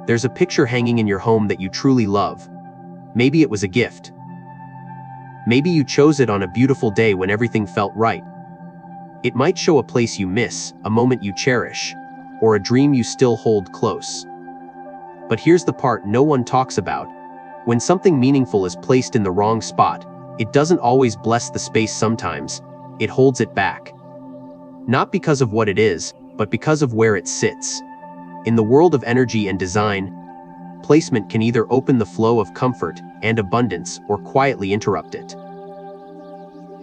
There's a picture hanging in your home that you truly love. Maybe it was a gift. Maybe you chose it on a beautiful day when everything felt right. It might show a place you miss, a moment you cherish, or a dream you still hold close. But here's the part no one talks about. When something meaningful is placed in the wrong spot, it doesn't always bless the space. Sometimes it holds it back. Not because of what it is, but because of where it sits. In the world of energy and design, placement can either open the flow of comfort and abundance or quietly interrupt it.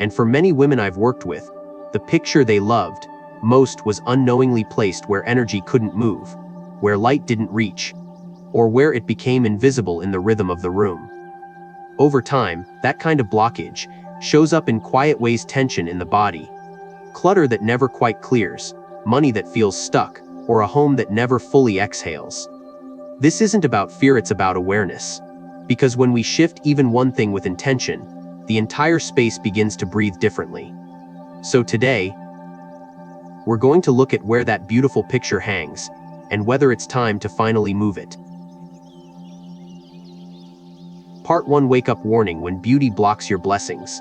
And for many women I've worked with, the picture they loved most was unknowingly placed where energy couldn't move, where light didn't reach, or where it became invisible in the rhythm of the room. Over time, that kind of blockage shows up in quiet ways: tension in the body, clutter that never quite clears, money that feels stuck, or a home that never fully exhales. This isn't about fear, it's about awareness. Because when we shift even one thing with intention, the entire space begins to breathe differently. So today, we're going to look at where that beautiful picture hangs, and whether it's time to finally move it. Part 1: Wake-up warning when beauty blocks your blessings.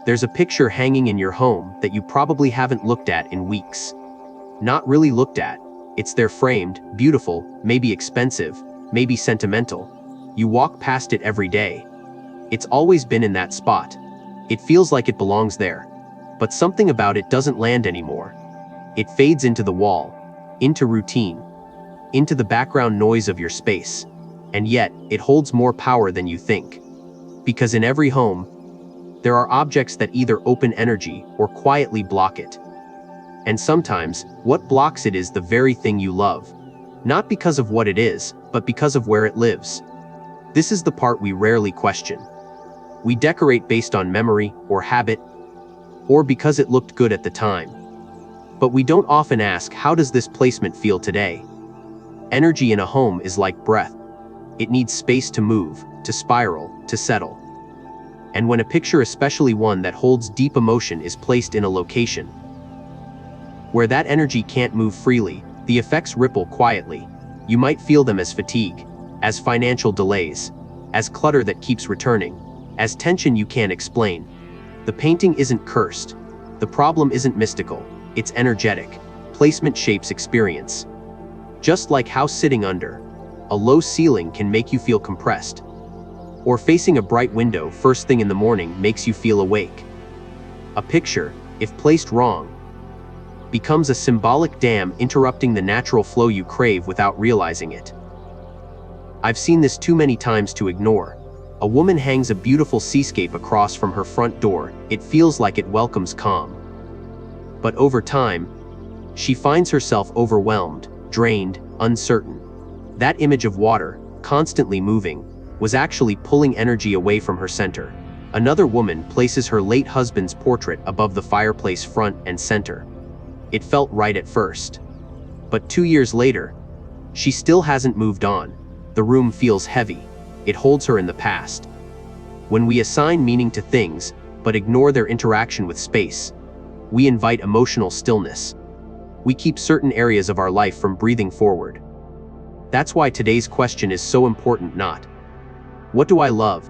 There's a picture hanging in your home that you probably haven't looked at in weeks. Not really looked at. It's there, framed, beautiful, maybe expensive, maybe sentimental. You walk past it every day. It's always been in that spot. It feels like it belongs there. But something about it doesn't land anymore. It fades into the wall, into routine, into the background noise of your space. And yet, it holds more power than you think. Because in every home, there are objects that either open energy or quietly block it. And sometimes, what blocks it is the very thing you love. Not because of what it is, but because of where it lives. This is the part we rarely question. We decorate based on memory or habit, or because it looked good at the time. But we don't often ask, how does this placement feel today? Energy in a home is like breath. It needs space to move, to spiral, to settle. And when a picture, especially one that holds deep emotion, is placed in a location where that energy can't move freely, the effects ripple quietly. You might feel them as fatigue, as financial delays, as clutter that keeps returning, as tension you can't explain. The painting isn't cursed. The problem isn't mystical. It's energetic. Placement shapes experience. Just like how sitting under a low ceiling can make you feel compressed, or facing a bright window first thing in the morning makes you feel awake. A picture, if placed wrong, becomes a symbolic dam interrupting the natural flow you crave without realizing it. I've seen this too many times to ignore. A woman hangs a beautiful seascape across from her front door. It feels like it welcomes calm. But over time, she finds herself overwhelmed, drained, uncertain. That image of water, constantly moving, was actually pulling energy away from her center. Another woman places her late husband's portrait above the fireplace front and center. It felt right at first. But 2 years later, she still hasn't moved on. The room feels heavy. It holds her in the past. When we assign meaning to things, but ignore their interaction with space, we invite emotional stillness. We keep certain areas of our life from breathing forward. That's why today's question is so important. Not, what do I love?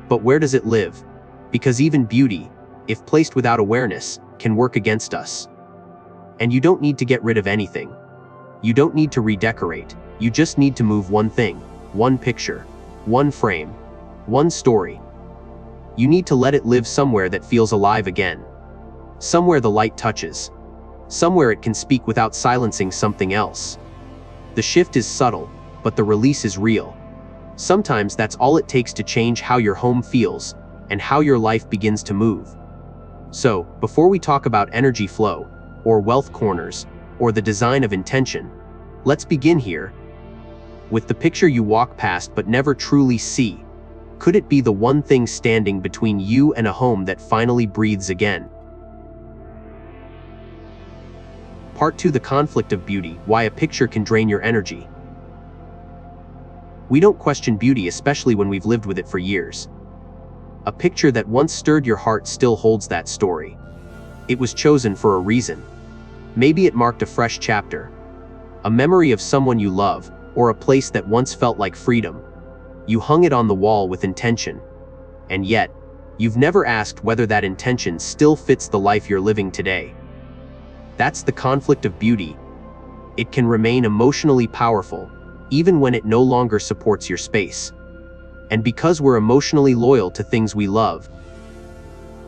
But where does it live? Because even beauty, if placed without awareness, can work against us. And you don't need to get rid of anything. You don't need to redecorate. You just need to move one thing, one picture, one frame, one story. You need to let it live somewhere that feels alive again. Somewhere the light touches. Somewhere it can speak without silencing something else. The shift is subtle, but the release is real. Sometimes that's all it takes to change how your home feels and how your life begins to move. So, before we talk about energy flow, or wealth corners, or the design of intention, let's begin here with the picture you walk past but never truly see. Could it be the one thing standing between you and a home that finally breathes again? Part 2: The conflict of beauty, why a picture can drain your energy. We don't question beauty, especially when we've lived with it for years. A picture that once stirred your heart still holds that story. It was chosen for a reason. Maybe it marked a fresh chapter, a memory of someone you love, or a place that once felt like freedom. You hung it on the wall with intention. And yet, you've never asked whether that intention still fits the life you're living today. That's the conflict of beauty. It can remain emotionally powerful, even when it no longer supports your space. And because we're emotionally loyal to things we love,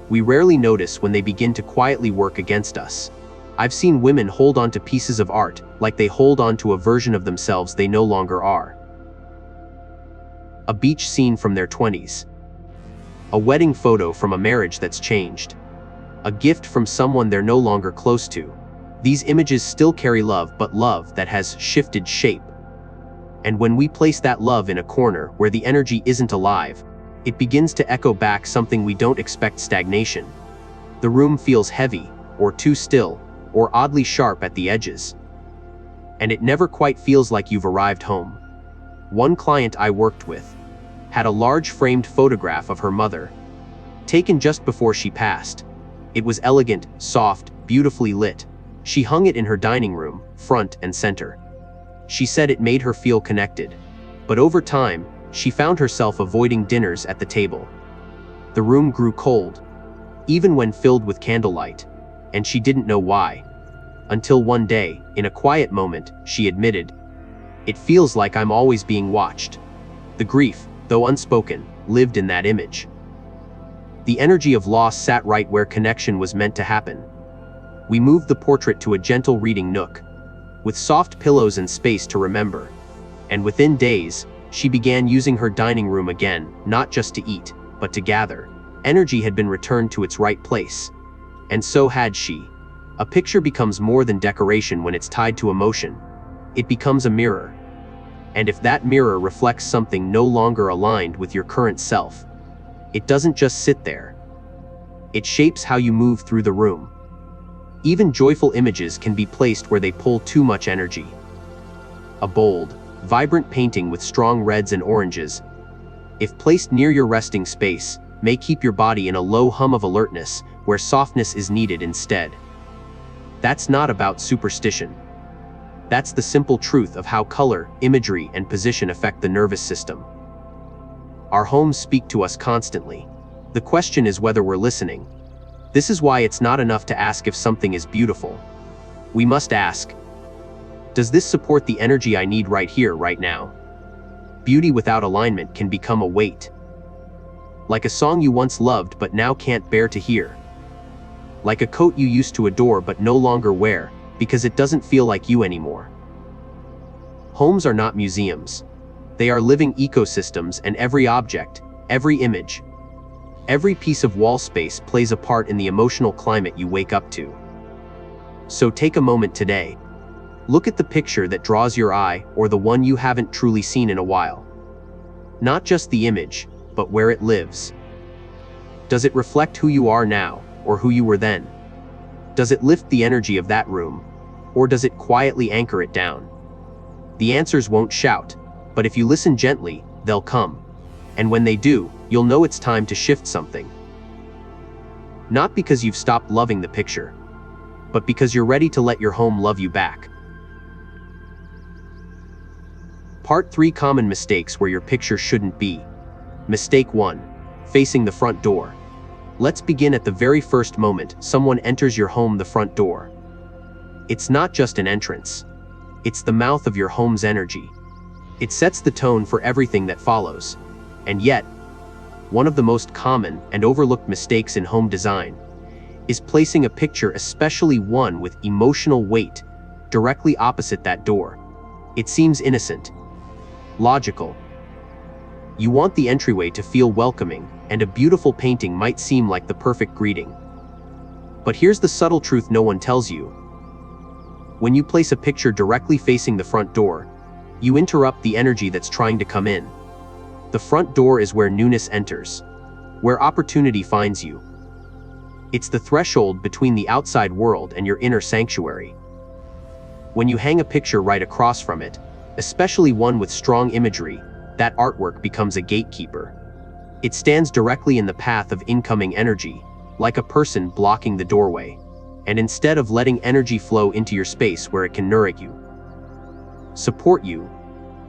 we rarely notice when they begin to quietly work against us. I've seen women hold on to pieces of art like they hold on to a version of themselves they no longer are. A beach scene from their 20s. A wedding photo from a marriage that's changed. A gift from someone they're no longer close to. These images still carry love, but love that has shifted shape. And when we place that love in a corner where the energy isn't alive, it begins to echo back something we don't expect: stagnation. The room feels heavy, or too still, or oddly sharp at the edges. And it never quite feels like you've arrived home. One client I worked with had a large framed photograph of her mother, taken just before she passed. It was elegant, soft, beautifully lit. She hung it in her dining room, front and center. She said it made her feel connected. But over time, she found herself avoiding dinners at the table. The room grew cold, even when filled with candlelight, and she didn't know why. Until one day, in a quiet moment, she admitted, "It feels like I'm always being watched." The grief, though unspoken, lived in that image. The energy of loss sat right where connection was meant to happen. We moved the portrait to a gentle reading nook, with soft pillows and space to remember. And within days, she began using her dining room again, not just to eat, but to gather. Energy had been returned to its right place. And so had she. A picture becomes more than decoration when it's tied to emotion. It becomes a mirror. And if that mirror reflects something no longer aligned with your current self, it doesn't just sit there. It shapes how you move through the room. Even joyful images can be placed where they pull too much energy. A bold, vibrant painting with strong reds and oranges, if placed near your resting space, may keep your body in a low hum of alertness where softness is needed instead. That's not about superstition. That's the simple truth of how color, imagery, and position affect the nervous system. Our homes speak to us constantly. The question is whether we're listening. This is why it's not enough to ask if something is beautiful. We must ask, does this support the energy I need right here, right now? Beauty without alignment can become a weight. Like a song you once loved but now can't bear to hear. Like a coat you used to adore but no longer wear, because it doesn't feel like you anymore. Homes are not museums. They are living ecosystems, and every object, every image, every piece of wall space plays a part in the emotional climate you wake up to. So take a moment today. Look at the picture that draws your eye, or the one you haven't truly seen in a while. Not just the image, but where it lives. Does it reflect who you are now, or who you were then? Does it lift the energy of that room, or does it quietly anchor it down? The answers won't shout, but if you listen gently, they'll come. And when they do, you'll know it's time to shift something. Not because you've stopped loving the picture, but because you're ready to let your home love you back. Part 3: Common mistakes where your picture shouldn't be. Mistake 1. Facing the front door. Let's begin at the very first moment someone enters your home, the front door. It's not just an entrance. It's the mouth of your home's energy. It sets the tone for everything that follows. And yet, one of the most common and overlooked mistakes in home design is placing a picture, especially one with emotional weight, directly opposite that door. It seems innocent, logical. You want the entryway to feel welcoming, and a beautiful painting might seem like the perfect greeting. But here's the subtle truth no one tells you. When you place a picture directly facing the front door, you interrupt the energy that's trying to come in. The front door is where newness enters, where opportunity finds you. It's the threshold between the outside world and your inner sanctuary. When you hang a picture right across from it, especially one with strong imagery, that artwork becomes a gatekeeper. It stands directly in the path of incoming energy, like a person blocking the doorway. And instead of letting energy flow into your space where it can nourish you, support you,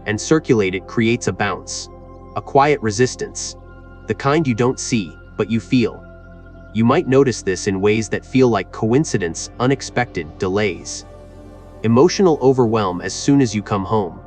and circulate it creates a bounce. A quiet resistance. The kind you don't see, but you feel. You might notice this in ways that feel like coincidence, unexpected delays. Emotional overwhelm as soon as you come home.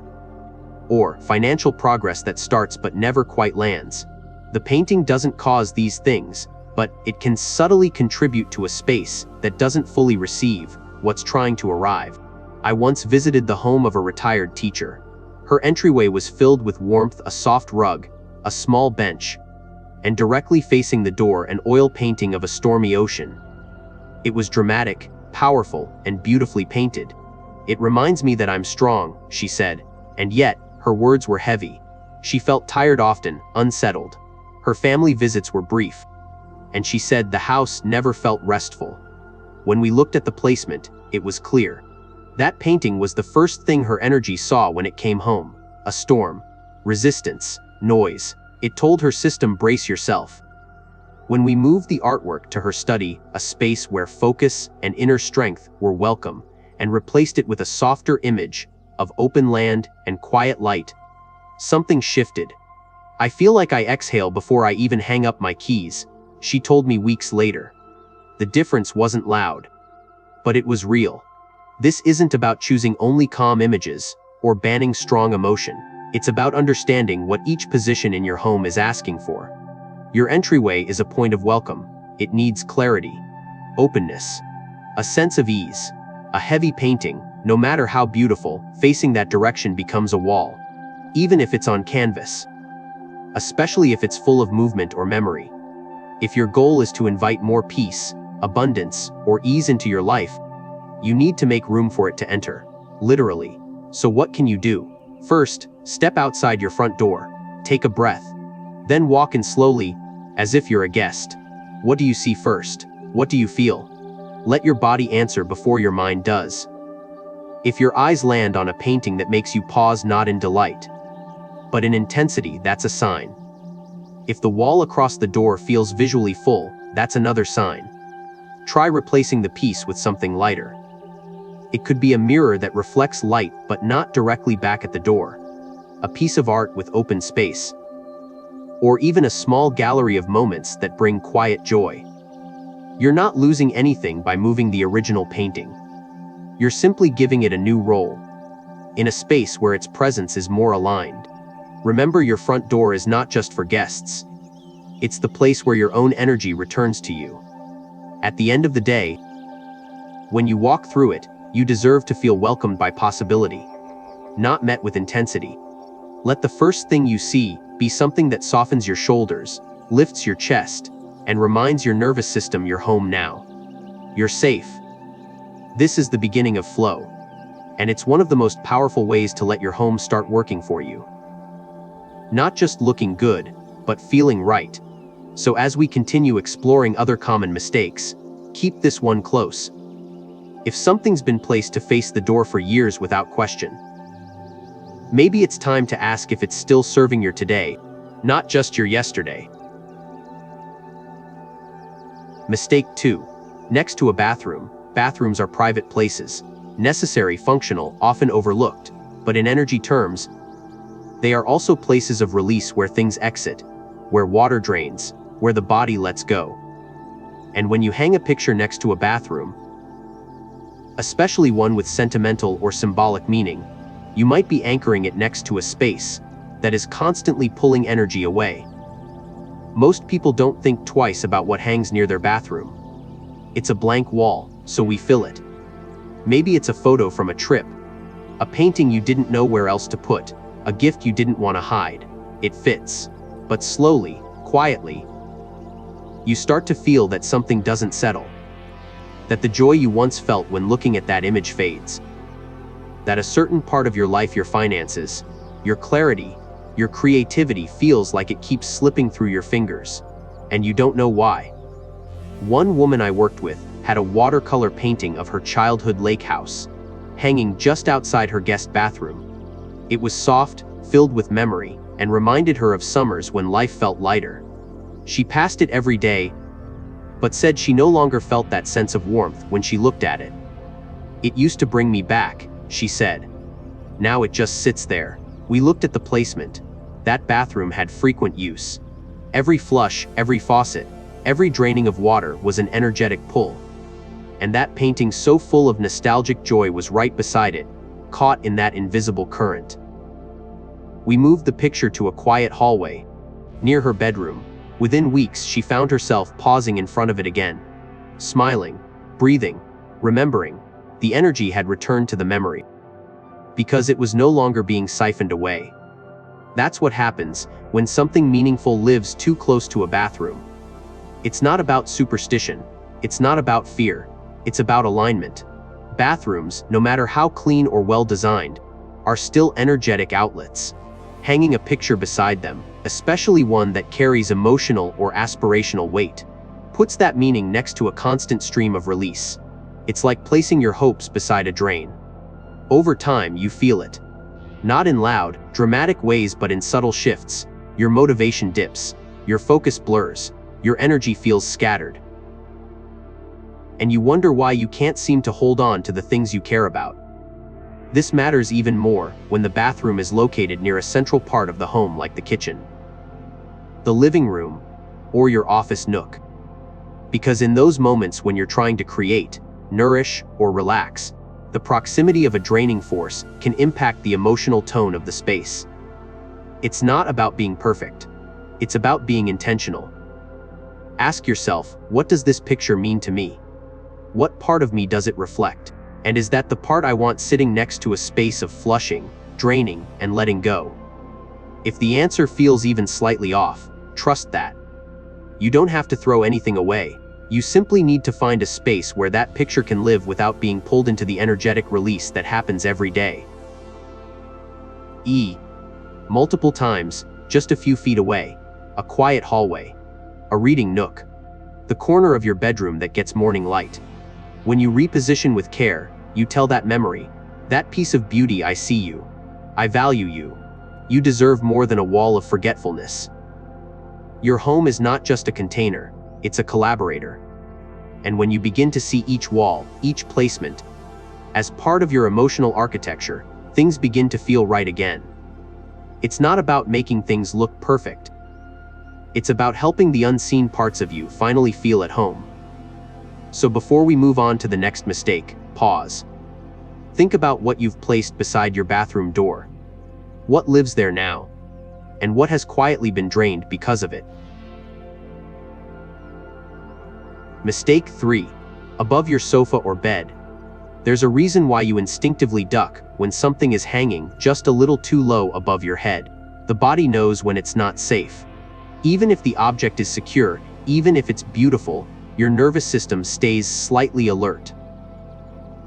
Or financial progress that starts but never quite lands. The painting doesn't cause these things, but it can subtly contribute to a space that doesn't fully receive what's trying to arrive. I once visited the home of a retired teacher. Her entryway was filled with warmth, a soft rug, a small bench, and directly facing the door an oil painting of a stormy ocean. It was dramatic, powerful, and beautifully painted. "It reminds me that I'm strong," she said, and yet, her words were heavy. She felt tired often, unsettled. Her family visits were brief, and she said the house never felt restful. When we looked at the placement, it was clear. That painting was the first thing her energy saw when it came home. A storm, resistance, noise. It told her system, brace yourself. When we moved the artwork to her study, a space where focus and inner strength were welcome, and replaced it with a softer image of open land and quiet light, something shifted. "I feel like I exhale before I even hang up my keys," she told me weeks later. The difference wasn't loud, but it was real. This isn't about choosing only calm images or banning strong emotion. It's about understanding what each position in your home is asking for. Your entryway is a point of welcome. It needs clarity, openness, a sense of ease. A heavy painting, no matter how beautiful, facing that direction becomes a wall, even if it's on canvas, especially if it's full of movement or memory. If your goal is to invite more peace, abundance, or ease into your life, you need to make room for it to enter, literally. So what can you do? First, step outside your front door, take a breath, then walk in slowly, as if you're a guest. What do you see first? What do you feel? Let your body answer before your mind does. If your eyes land on a painting that makes you pause, not in delight, but in intensity, that's a sign. If the wall across the door feels visually full, that's another sign. Try replacing the piece with something lighter. It could be a mirror that reflects light but not directly back at the door, a piece of art with open space, or even a small gallery of moments that bring quiet joy. You're not losing anything by moving the original painting. You're simply giving it a new role, in a space where its presence is more aligned. Remember, your front door is not just for guests. It's the place where your own energy returns to you. At the end of the day, when you walk through it, you deserve to feel welcomed by possibility, not met with intensity. Let the first thing you see be something that softens your shoulders, lifts your chest, and reminds your nervous system you're home now. You're safe. This is the beginning of flow, and it's one of the most powerful ways to let your home start working for you. Not just looking good, but feeling right. So as we continue exploring other common mistakes, keep this one close. If something's been placed to face the door for years without question, maybe it's time to ask if it's still serving your today, not just your yesterday. Mistake 2. Next to a bathroom. Bathrooms are private places, necessary, functional, often overlooked, but in energy terms, they are also places of release where things exit, where water drains, where the body lets go. And when you hang a picture next to a bathroom, especially one with sentimental or symbolic meaning, you might be anchoring it next to a space that is constantly pulling energy away. Most people don't think twice about what hangs near their bathroom. It's a blank wall, so we fill it. Maybe it's a photo from a trip, a painting you didn't know where else to put, a gift you didn't want to hide. It fits. But slowly, quietly, you start to feel that something doesn't settle. That the joy you once felt when looking at that image fades. That a certain part of your life, your finances, your clarity, your creativity feels like it keeps slipping through your fingers, and you don't know why. One woman I worked with had a watercolor painting of her childhood lake house, hanging just outside her guest bathroom. It was soft, filled with memory, and reminded her of summers when life felt lighter. She passed it every day, but said she no longer felt that sense of warmth when she looked at it. "It used to bring me back," she said. "Now it just sits there, We looked at the placement. That bathroom had frequent use. Every flush, every faucet, every draining of water was an energetic pull. And that painting so full of nostalgic joy was right beside it, caught in that invisible current. We moved the picture to a quiet hallway, near her bedroom. Within weeks, she found herself pausing in front of it again, smiling, breathing, remembering. The energy had returned to the memory, because it was no longer being siphoned away. That's what happens when something meaningful lives too close to a bathroom. It's not about superstition. It's not about fear. It's about alignment. Bathrooms, no matter how clean or well designed, are still energetic outlets. Hanging a picture beside them, especially one that carries emotional or aspirational weight, puts that meaning next to a constant stream of release. It's like placing your hopes beside a drain. Over time, you feel it. Not in loud, dramatic ways, but in subtle shifts. Your motivation dips, your focus blurs, your energy feels scattered. And you wonder why you can't seem to hold on to the things you care about. This matters even more when the bathroom is located near a central part of the home, like the kitchen, the living room, or your office nook. Because in those moments when you're trying to create, nourish, or relax, the proximity of a draining force can impact the emotional tone of the space. It's not about being perfect. It's about being intentional. Ask yourself, what does this picture mean to me? What part of me does it reflect? And is that the part I want sitting next to a space of flushing, draining, and letting go? If the answer feels even slightly off, trust that. You don't have to throw anything away. You simply need to find a space where that picture can live without being pulled into the energetic release that happens every day. Multiple times, just a few feet away, a quiet hallway, a reading nook, the corner of your bedroom that gets morning light. When you reposition with care, you tell that memory, that piece of beauty, I see you. I value you. You deserve more than a wall of forgetfulness. Your home is not just a container, it's a collaborator. And when you begin to see each wall, each placement, as part of your emotional architecture, things begin to feel right again. It's not about making things look perfect. It's about helping the unseen parts of you finally feel at home. So before we move on to the next mistake, pause. Think about what you've placed beside your bathroom door. What lives there now? And what has quietly been drained because of it? Mistake 3. Above your sofa or bed. There's a reason why you instinctively duck when something is hanging just a little too low above your head. The body knows when it's not safe. Even if the object is secure, even if it's beautiful, your nervous system stays slightly alert.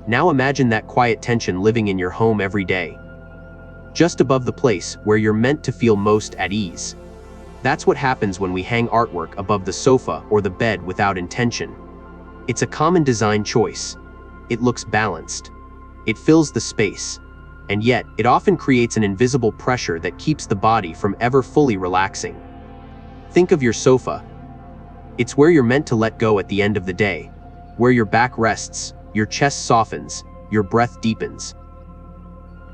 Now imagine that quiet tension living in your home every day, just above the place where you're meant to feel most at ease. That's what happens when we hang artwork above the sofa or the bed without intention. It's a common design choice. It looks balanced. It fills the space. And yet, it often creates an invisible pressure that keeps the body from ever fully relaxing. Think of your sofa. It's where you're meant to let go at the end of the day, where your back rests, your chest softens, your breath deepens.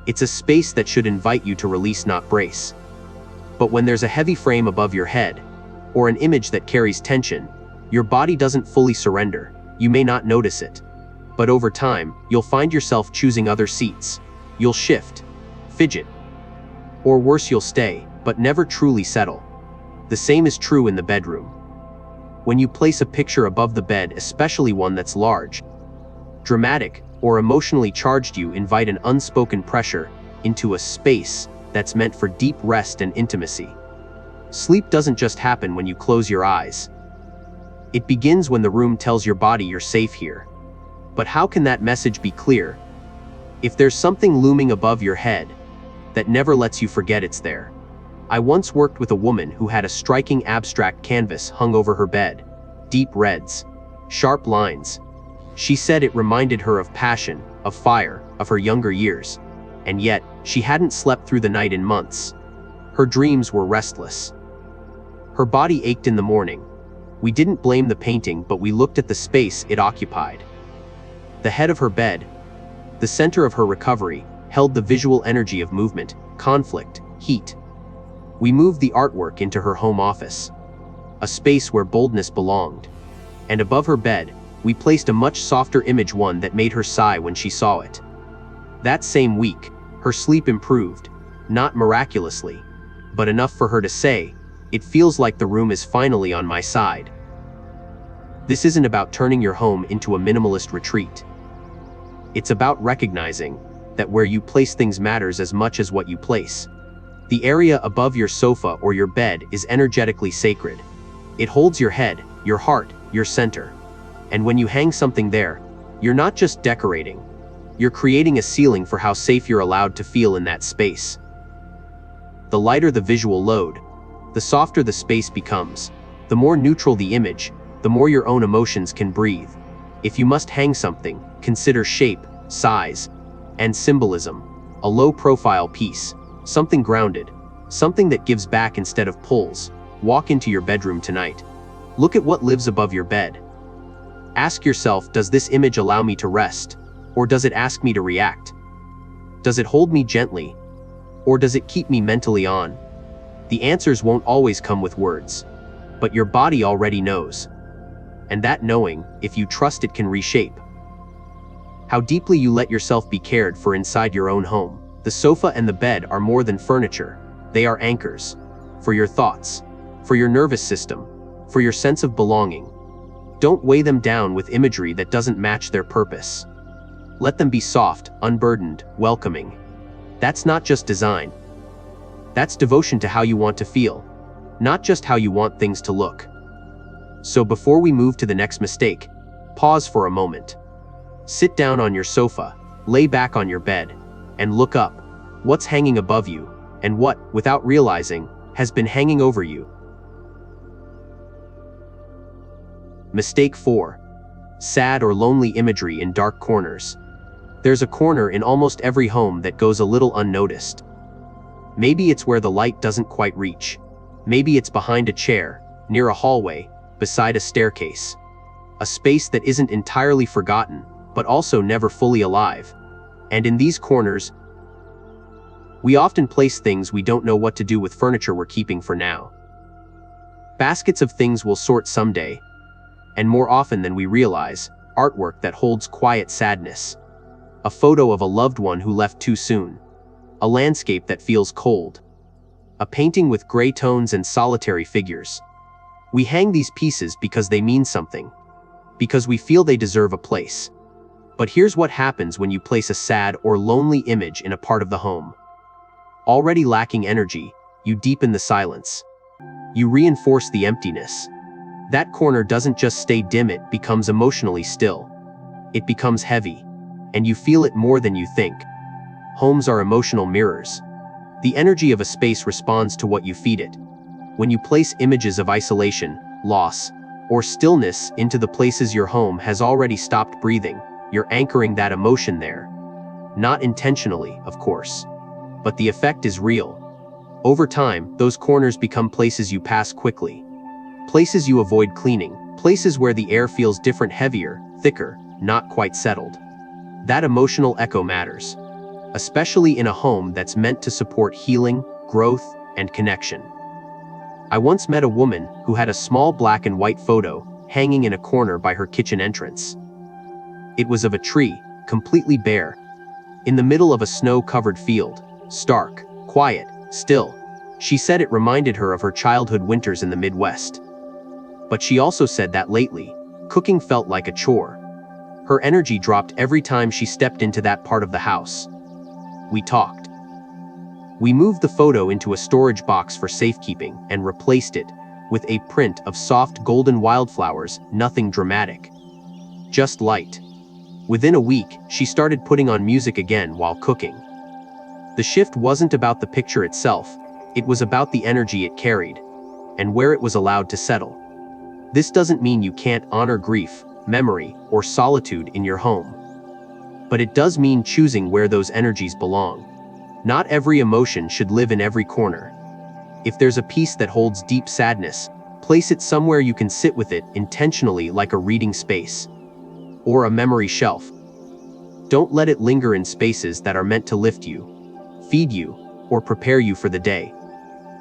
It's a space that should invite you to release, not brace. But when there's a heavy frame above your head, or an image that carries tension, your body doesn't fully surrender. You may not notice it, but over time, you'll find yourself choosing other seats. You'll shift, fidget, or worse, you'll stay, but never truly settle. The same is true in the bedroom. When you place a picture above the bed, especially one that's large, dramatic, or emotionally charged, you invite an unspoken pressure into a space that's meant for deep rest and intimacy. Sleep doesn't just happen when you close your eyes. It begins when the room tells your body you're safe here. But how can that message be clear if there's something looming above your head that never lets you forget it's there? I once worked with a woman who had a striking abstract canvas hung over her bed. Deep reds, sharp lines. She said it reminded her of passion, of fire, of her younger years. And yet, she hadn't slept through the night in months. Her dreams were restless. Her body ached in the morning. We didn't blame the painting, but we looked at the space it occupied. The head of her bed, the center of her recovery, held the visual energy of movement, conflict, heat. We moved the artwork into her home office, a space where boldness belonged. And above her bed, we placed a much softer image, one that made her sigh when she saw it. That same week, her sleep improved, not miraculously, but enough for her to say, "It feels like the room is finally on my side." This isn't about turning your home into a minimalist retreat. It's about recognizing that where you place things matters as much as what you place. The area above your sofa or your bed is energetically sacred. It holds your head, your heart, your center. And when you hang something there, you're not just decorating. You're creating a ceiling for how safe you're allowed to feel in that space. The lighter the visual load, the softer the space becomes. The more neutral the image, the more your own emotions can breathe. If you must hang something, consider shape, size, and symbolism. A low-profile piece, something grounded, something that gives back instead of pulls. Walk into your bedroom tonight. Look at what lives above your bed. Ask yourself, does this image allow me to rest? Or does it ask me to react? Does it hold me gently? Or does it keep me mentally on? The answers won't always come with words, but your body already knows. And that knowing, if you trust it, can reshape how deeply you let yourself be cared for inside your own home. The sofa and the bed are more than furniture. They are anchors for your thoughts, for your nervous system, for your sense of belonging. Don't weigh them down with imagery that doesn't match their purpose. Let them be soft, unburdened, welcoming. That's not just design. That's devotion to how you want to feel, not just how you want things to look. So before we move to the next mistake, pause for a moment. Sit down on your sofa, lay back on your bed, and look up. What's hanging above you, and what, without realizing, has been hanging over you? Mistake 4. Sad or lonely imagery in dark corners. There's a corner in almost every home that goes a little unnoticed. Maybe it's where the light doesn't quite reach. Maybe it's behind a chair, near a hallway, beside a staircase. A space that isn't entirely forgotten, but also never fully alive. And in these corners, we often place things we don't know what to do with, furniture we're keeping for now. Baskets of things we'll sort someday. And more often than we realize, artwork that holds quiet sadness. A photo of a loved one who left too soon. A landscape that feels cold. A painting with gray tones and solitary figures. We hang these pieces because they mean something. Because we feel they deserve a place. But here's what happens when you place a sad or lonely image in a part of the home. Already lacking energy, you deepen the silence. You reinforce the emptiness. That corner doesn't just stay dim, it becomes emotionally still. It becomes heavy, and you feel it more than you think. Homes are emotional mirrors. The energy of a space responds to what you feed it. When you place images of isolation, loss, or stillness into the places your home has already stopped breathing, you're anchoring that emotion there. Not intentionally, of course, but the effect is real. Over time, those corners become places you pass quickly. Places you avoid cleaning, places where the air feels different, heavier, thicker, not quite settled. That emotional echo matters, especially in a home that's meant to support healing, growth, and connection. I once met a woman who had a small black and white photo hanging in a corner by her kitchen entrance. It was of a tree, completely bare, in the middle of a snow-covered field, stark, quiet, still. She said it reminded her of her childhood winters in the Midwest. But she also said that lately, cooking felt like a chore. Her energy dropped every time she stepped into that part of the house. We talked. We moved the photo into a storage box for safekeeping and replaced it with a print of soft golden wildflowers, nothing dramatic. Just light. Within a week, she started putting on music again while cooking. The shift wasn't about the picture itself, it was about the energy it carried, and where it was allowed to settle. This doesn't mean you can't honor grief, memory, or solitude in your home. But it does mean choosing where those energies belong. Not every emotion should live in every corner. If there's a piece that holds deep sadness, place it somewhere you can sit with it intentionally, like a reading space or a memory shelf. Don't let it linger in spaces that are meant to lift you, feed you, or prepare you for the day.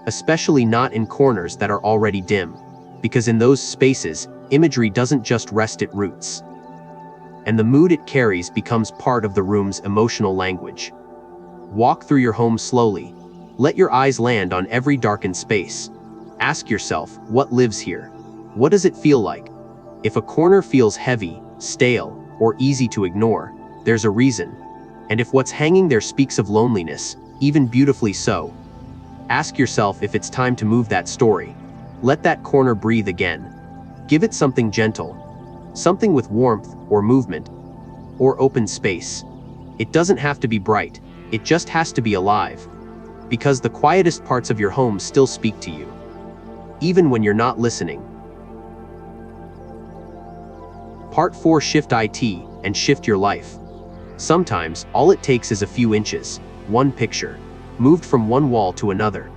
Especially not in corners that are already dim, because in those spaces, imagery doesn't just rest at roots. And the mood it carries becomes part of the room's emotional language. Walk through your home slowly. Let your eyes land on every darkened space. Ask yourself, what lives here? What does it feel like? If a corner feels heavy, stale, or easy to ignore, there's a reason. And if what's hanging there speaks of loneliness, even beautifully so, ask yourself if it's time to move that story. Let that corner breathe again. Give it something gentle, something with warmth or movement, or open space. It doesn't have to be bright, it just has to be alive. Because the quietest parts of your home still speak to you, even when you're not listening. Part 4: Shift IT and shift your life. Sometimes, all it takes is a few inches, one picture, moved from one wall to another.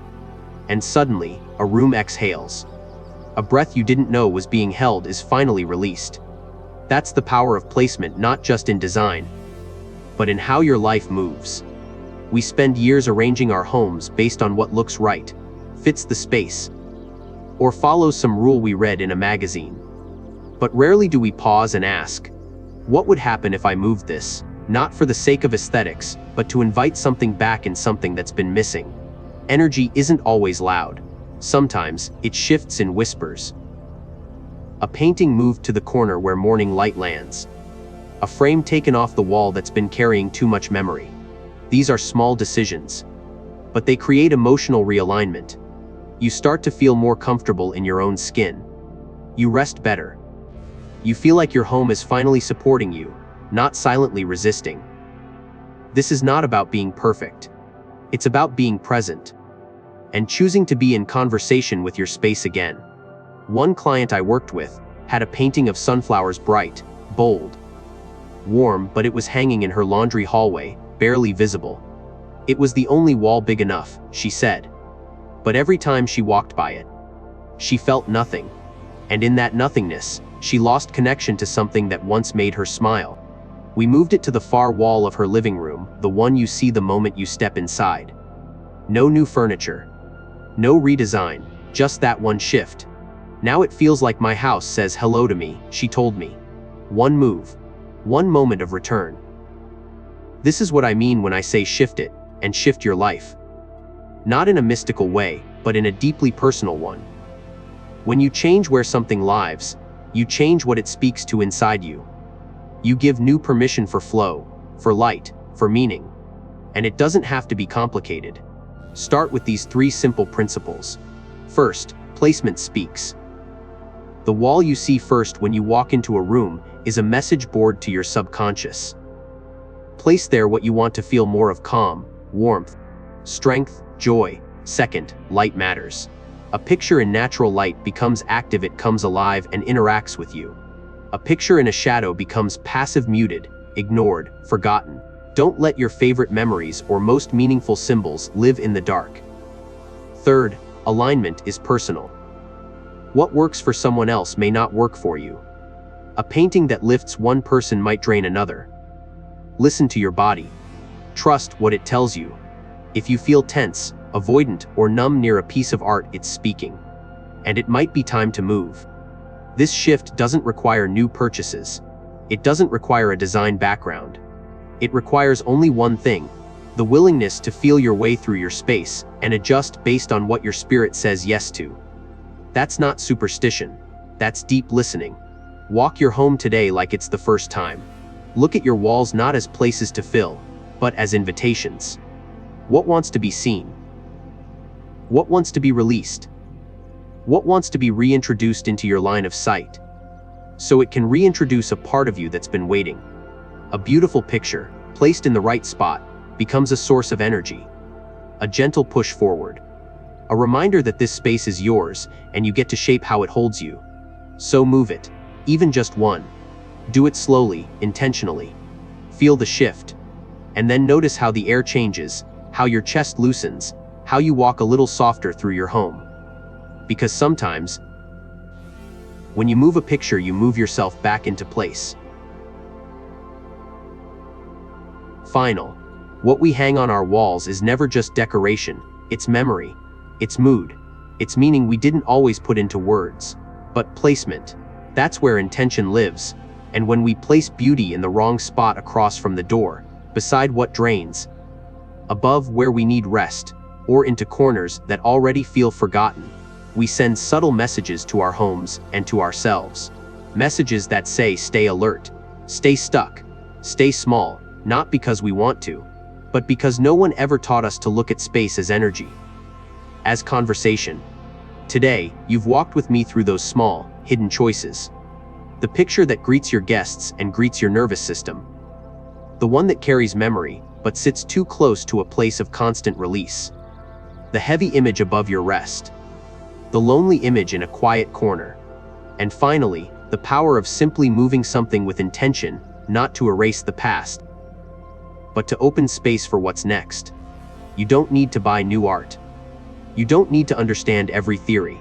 And suddenly, a room exhales. A breath you didn't know was being held is finally released. That's the power of placement, not just in design, but in how your life moves. We spend years arranging our homes based on what looks right, fits the space, or follows some rule we read in a magazine. But rarely do we pause and ask, what would happen if I moved this? Not for the sake of aesthetics, but to invite something back in something that's been missing. Energy isn't always loud. Sometimes, it shifts in whispers. A painting moved to the corner where morning light lands. A frame taken off the wall that's been carrying too much memory. These are small decisions, but they create emotional realignment. You start to feel more comfortable in your own skin. You rest better. You feel like your home is finally supporting you, not silently resisting. This is not about being perfect. It's about being present and choosing to be in conversation with your space again. One client I worked with had a painting of sunflowers, bright, bold, warm, but it was hanging in her laundry hallway, barely visible. It was the only wall big enough, she said. But every time she walked by it, she felt nothing. And in that nothingness, she lost connection to something that once made her smile. We moved it to the far wall of her living room, the one you see the moment you step inside. No new furniture, no redesign, just that one shift. Now it feels like my house says hello to me, she told me. One move, one moment of return. This is what I mean when I say shift it, and shift your life. Not in a mystical way, but in a deeply personal one. When you change where something lives, you change what it speaks to inside you. You give new permission for flow, for light, for meaning. And it doesn't have to be complicated. Start with these 3 simple principles. First, placement speaks. The wall you see first when you walk into a room is a message board to your subconscious. Place there what you want to feel more of: calm, warmth, strength, joy. Second, light matters. A picture in natural light becomes active, it comes alive and interacts with you. A picture in a shadow becomes passive, muted, ignored, forgotten. Don't let your favorite memories or most meaningful symbols live in the dark. Third, alignment is personal. What works for someone else may not work for you. A painting that lifts one person might drain another. Listen to your body. Trust what it tells you. If you feel tense, avoidant, or numb near a piece of art, it's speaking. And it might be time to move. This shift doesn't require new purchases. It doesn't require a design background. It requires only one thing: the willingness to feel your way through your space and adjust based on what your spirit says yes to. That's not superstition. That's deep listening. Walk your home today like it's the first time. Look at your walls not as places to fill, but as invitations. What wants to be seen? What wants to be released? What wants to be reintroduced into your line of sight? So it can reintroduce a part of you that's been waiting. A beautiful picture, placed in the right spot, becomes a source of energy. A gentle push forward. A reminder that this space is yours, and you get to shape how it holds you. So move it, even just one. Do it slowly, intentionally. Feel the shift. And then notice how the air changes, how your chest loosens, how you walk a little softer through your home. Because sometimes, when you move a picture, you move yourself back into place. Final. What we hang on our walls is never just decoration, it's memory, it's mood, it's meaning we didn't always put into words. But placement, that's where intention lives. And when we place beauty in the wrong spot across from the door, beside what drains, above where we need rest, or into corners that already feel forgotten, we send subtle messages to our homes and to ourselves. Messages that say stay alert, stay stuck, stay small, not because we want to, but because no one ever taught us to look at space as energy, as conversation. Today, you've walked with me through those small, hidden choices. The picture that greets your guests and greets your nervous system. The one that carries memory, but sits too close to a place of constant release. The heavy image above your rest. The lonely image in a quiet corner. And finally, the power of simply moving something with intention, not to erase the past, but to open space for what's next. You don't need to buy new art. You don't need to understand every theory.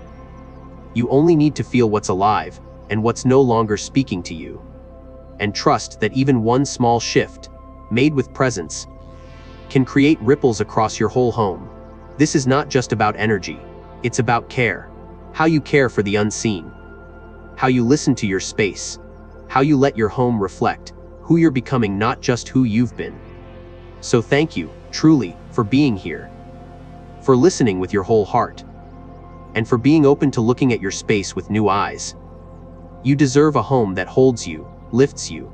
You only need to feel what's alive and what's no longer speaking to you. And trust that even one small shift, made with presence, can create ripples across your whole home. This is not just about energy, it's about care. How you care for the unseen. How you listen to your space. How you let your home reflect who you're becoming, not just who you've been. So thank you, truly, for being here. For listening with your whole heart. And for being open to looking at your space with new eyes. You deserve a home that holds you, lifts you,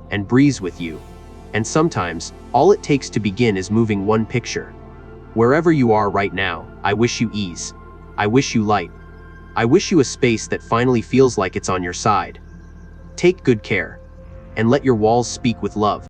and breathes with you. And sometimes, all it takes to begin is moving one picture. Wherever you are right now, I wish you ease. I wish you light. I wish you a space that finally feels like it's on your side. Take good care. And let your walls speak with love.